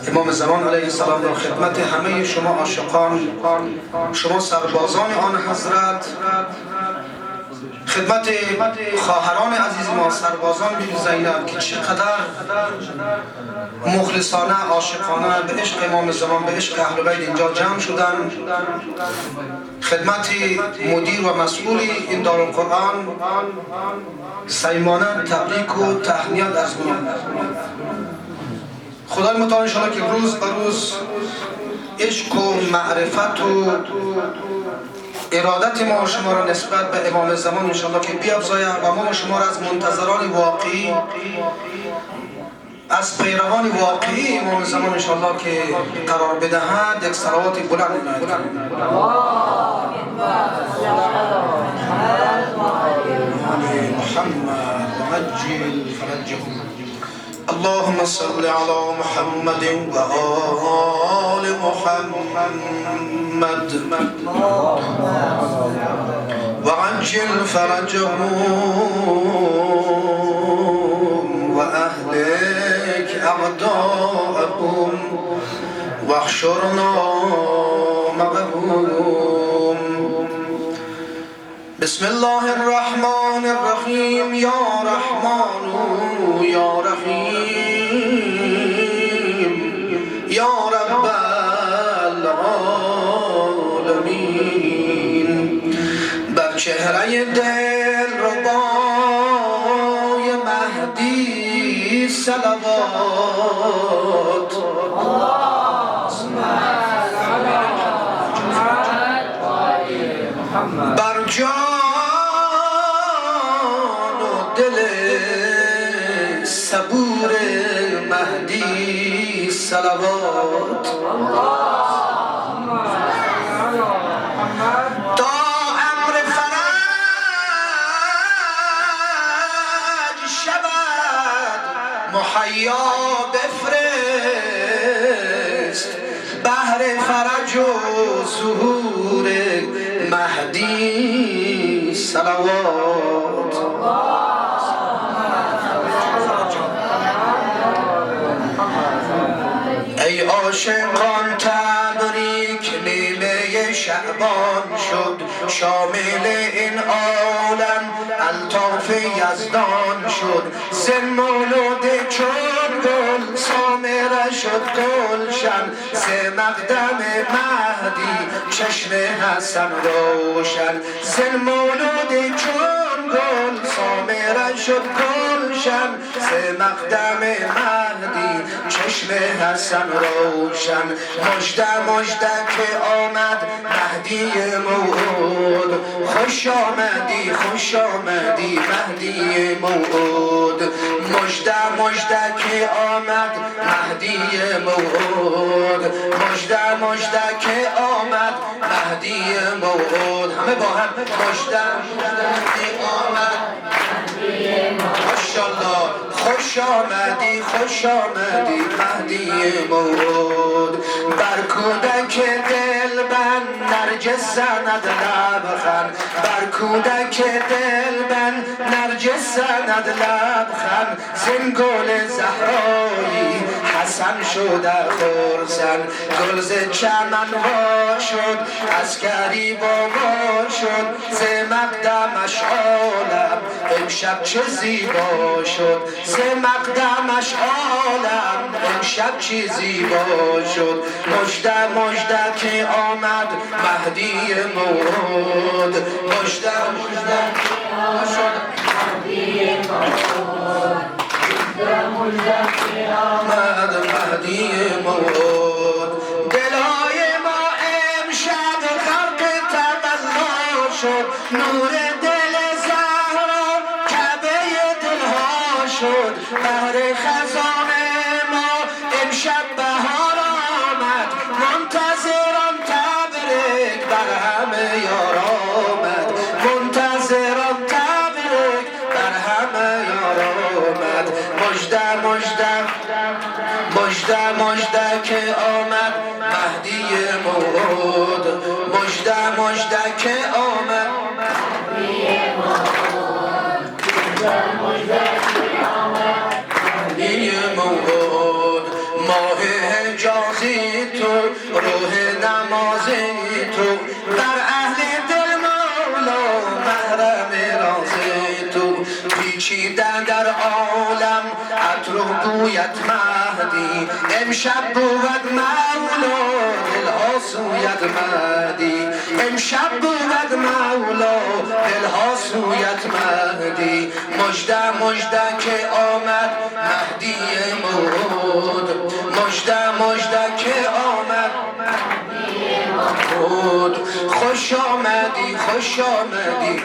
امام زمان علیه السلام در خدمت همه شما عاشقان، شما سربازان آن حضرت، خدمت خواهران عزیز ما سربازان بی زینب که چقدر مخلصانه عاشقانه به عشق امام زمان، به عشق اهل بیت اینجا جمع شدن، خدمت مدیر و مسئول این دارالقرآن صمیمانه تبریک و تهنیت عرض می‌کنم. خدای متعال انشاءالله که روز به روز عشق و معرفت و ارادت ما و شما را نسبت به امام زمان انشاءالله که بیفزاید و ما و شما را از منتظران واقعی، از پیروان واقعی امام زمان انشاءالله که قرار بدهد یک صلوات بلند عنایت کنید. محمد مجل فرجهم. اللهم صل على محمد وآل محمد وعجل فرجهم وأهلك أعداءهم واحشرنا معهم. بسم الله الرحمن الرحيم. يا رحمن يا رحيم يا رب العالمين. بر چهره دل ربای مهدی صلوات. بر جان و دل صبور مهدی صلوات. تا امر فرج شود مهیا بفرست، بهر فرج و ظهور مهدی صلوات. ای عاشقان تبریک نیمه شعبان شد، شامل این عالم الطاف یزدان شد. زن مولود چون گل سامره شد گلشن، ز مقدم مهدی چشم حسن روشن. زن مولود چون گل سامره شد گلشن، ز مقدم مهدی چشم حسن روشن. مژده مژده که آمد مهدی موعود، خوش آمدی خوش آمدی مهدی موعود. مژده مژده که آمد مهدی موعود، مژده مژده که آمد مهدی موعود. همه با هم مژده مژده که آمد مهدی موعود. ماشاءالله خوش آمدی خوش آمدی مهدی موعود. بر کودک دلبند نرگس زند لبخند، بر کودک دلبند نرگس زند لبخند. زین گل زهرایی حسن شده خرسند، گل ز چمن وا شد عسکری بابا شد. ز مقدمش عالم امشب چه زیبا شد، ز مقدمش عالم امشب چه زیبا شد. مژده مژده که آمد مهدی موعود، مژده مژده که آمد مهدی موعود، مژده که آمد مهدی موعود. دلای ما امشب خلق تبلا شد، نور دل زهرا کعبه دلها شد. بهر خزان ما امشب بهار آمد، منتظران تبریک بر همه یار آمد. منتظران تبریک بر همه یار آمد. مژده مژده مژده مژده که آمد مهدی موعود، مژده مژده که آمد مهدی موعود، مژده مژده که آمد مهدی موعود. ماه حجازی تو، روح نمازی تو، در اهل دل مولا محرم رازی تو. پیچیدن در عالم عطر و بویت مهدی، امشب بود مولا دلها سویت مهدی، امشب بود مولا دلها سویت مهدی. مژده مژده که آمد مهدی موعود، مژده مژده که آمد موعود. خوش آمدی خوش آمدی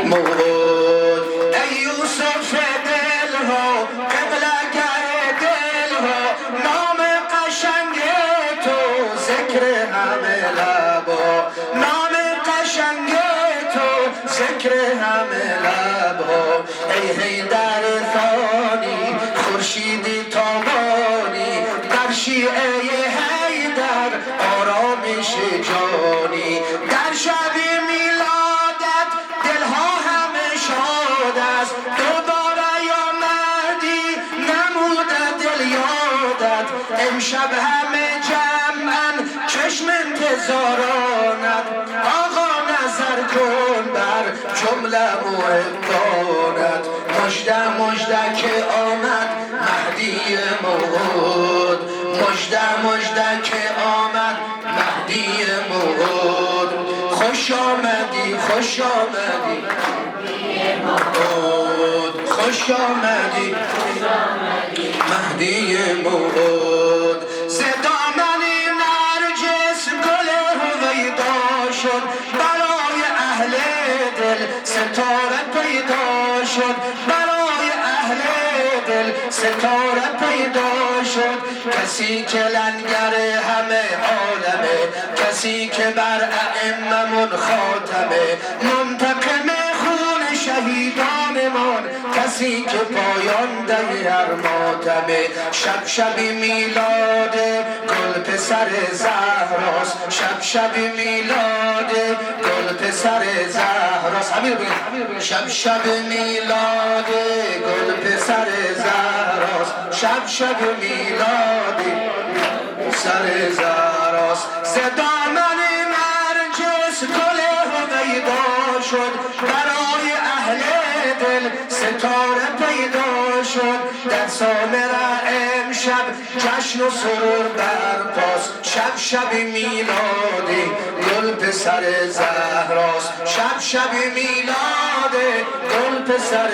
موعود. ای یوسف دلها قبله‌گر دلها، نام قشنگ تو ذکر همه لبها، نام قشنگ تو ذکر همه لبها. ای حیدر ثانی خورشیدی تابانی، در شیعه حیدر آرامش جانی. در شب میلادت دلها همه شاد است، دوباره یا مهدی نموده دل یادت. امشب همه جمعن چشم انتظارانت، آقا نظر کن بر جمله محبانت. مژده مژده که آمد مهدی موعود، مژده مژده که آمد مهدی موعود. خوش آمدی خوش آمدی موعود، خوش آمدی مهدی موعود. ز دامن نرجس گل هویدا شد، برای اهل دل ستاره پیدا شد، برای اهل دل ستاره پیدا شد. کسی که لنگر همه عالمه، کسی که بر ائممون خاتمه، منتقم خون شهیدانمان، کسی که پایان ده هر ماتمه. شب میلاد گل پسر زهراست، شب میلاد گل پسر زهراست. همین رو بگید. شب میلاد گل پسر زهراست، شب میلاد پسر زهراست. ز دامن نرجس گل هویدا شد، برای اهل دل ستاره پیدا شد. در سامره امشب جشن و سرور برپاست، شب میلاد گل پسر زهراست، شب میلاد گل پسر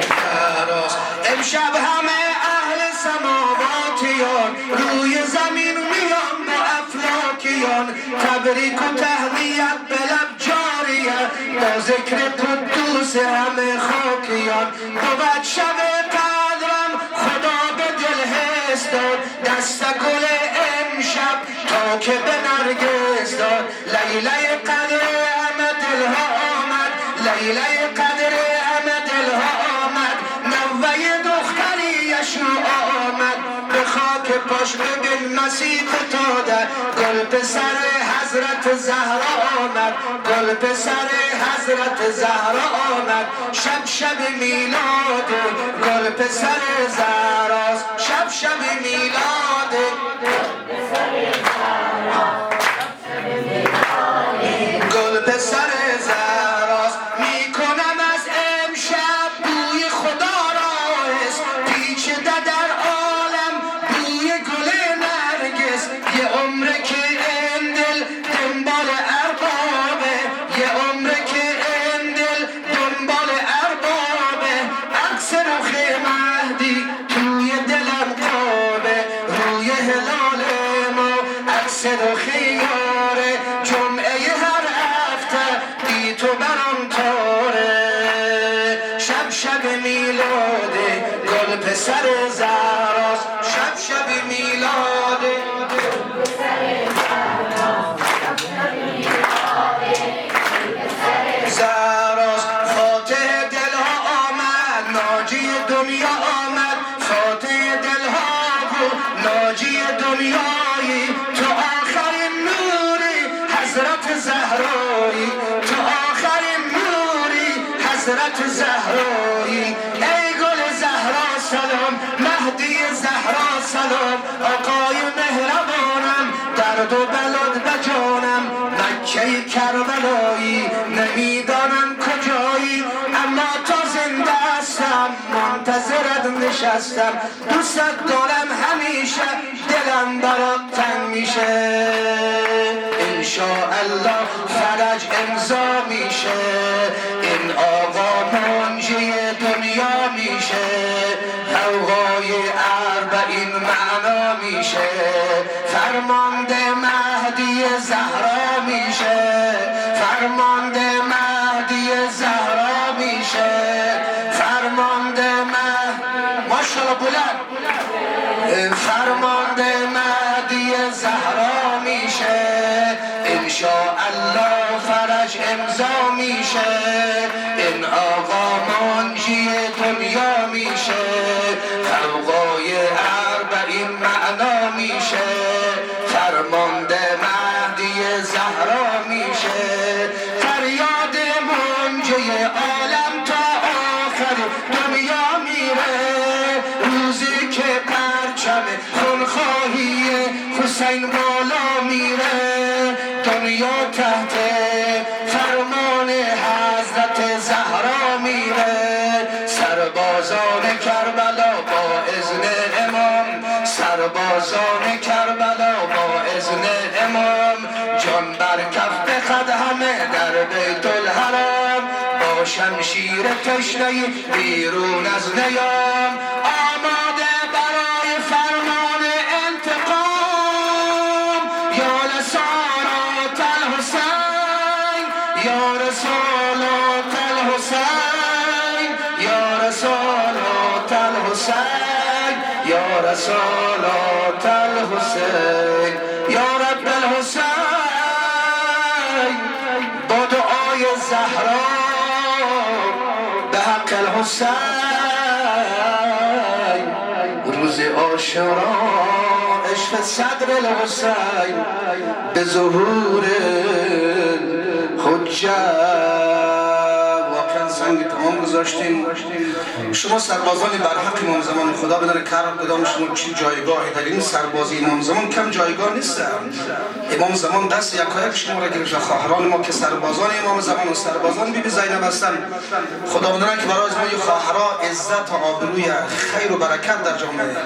زهراست. امشب همه اهل سماواتیان روی زمین میان با افلاکیان، تبریک و تهنیت به لب جاریه با ذکر قدوس همه خاکیان. بود شب قدرم خدا به دل حس داد، دست گل امشب تا که به نرگس داد. لیله قدر همه دلها آمد، لیله قدر همه دلها آمد. نوه دختری یشوع آمد، به خاک پاش ببین مسیح فتاده. گل پسر حضرت زهرا آمد، گل پسر حضرت زهرا آمد. شب میلاد گل پسر زهراست، شب میلاد گل پسر زهراست. میکنم از امشب بوی خدا را حس، پیچیده در عالم بوی گل نرگس. یه عمره که این دل دنبال اربابه، یه عمره که این دل دنبال اربابه. عکس رخ مهدی توی دلم قابه، روی هلال ما عکس رخ یاره. جمعه هر هفته بی تو برام تاره، شب میلاد گل پسر زهراست، شب میلاد زهراست. فاتح دلها آمد ناجی دنیا آمد، فاتح دلها بود ناجی دنیایی. تو آخرین نوری حضرت زهرایی، تو آخرین نوری حضرت زهرایی. ای گل زهرا سلام، آقای مهربانم، درد و بلاد به جانم، مکه کربلایی، نمیدانم کجایی، اما تا زنده هستم منتظرت نشستم، دوست دارم همیشه، دلم برات تنگ میشه، انشاءالله فرج امضا میشه، این آقا منجی دنیا میشه، هوای اربعین معنا میشه، فرمانده مهدی زهرا میشه، فرمانده مهدی زهرا میشه، فرمانده ماشاءالله بلند، فرمانده مهدی زهرا میشه، انشاءالله فرج امضا میشه، این آقا منجی دنیا میشه، فوقای اربعین معنا میشه، فرمانده مهدی زهرا میشه، فریاد منجی عالم تا آخر دنیا میره، روزی که پرچم خونخواهی حسین بالا میره، دنیا تحت فرمان حضرت زهرا میره، سربازان کربلا با اذن امام، سربازان کربلا با اذن امام، جان بر کف خد همه در بیت الحرام، با شمشیر تشنه بیرون از نیام، آماده برای فرمان انتقام، یا لسارات الحسین، یا رسالات الحسین، یا رسالات الحسین، یا رسالات الحسین، یا رب الحسین، با دعای زهرا به حق الحسین، روز عاشورا عشق صدر الحسین به ظهور حجت، واقعا سنگ تمام گذاشتیم. شما سربازانی بر حق امام زمان خدا بدانید که هر کدام شما چی جایگاهی در این سربازی امام زمان کم جایگاه نیست. امام زمان دست یکایک شما را گرفت، خواهران ما که سربازان امام زمان و سربازان بیبی زینب هستند، خدا بداند که برای ما خواهرها عزت و آبروی خیر و برکت در جامعه،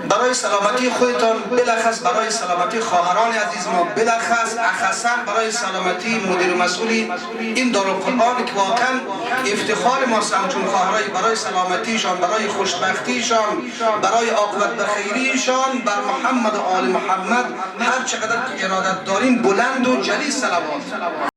برای سلامتی خودتان، بالاخص برای سلامتی خواهران عزیز ما، بالاخص اخصا برای سلامتی مدیر و مسئولی این دارالقرآن که واقعا افتخار ما همچون خواهرای، برای سلامتیشان، برای خوشبختیشان، برای عاقبت بخیریشان بر محمد و آل محمد هر چقدر ارادت داریم بلند و جلی صلوات.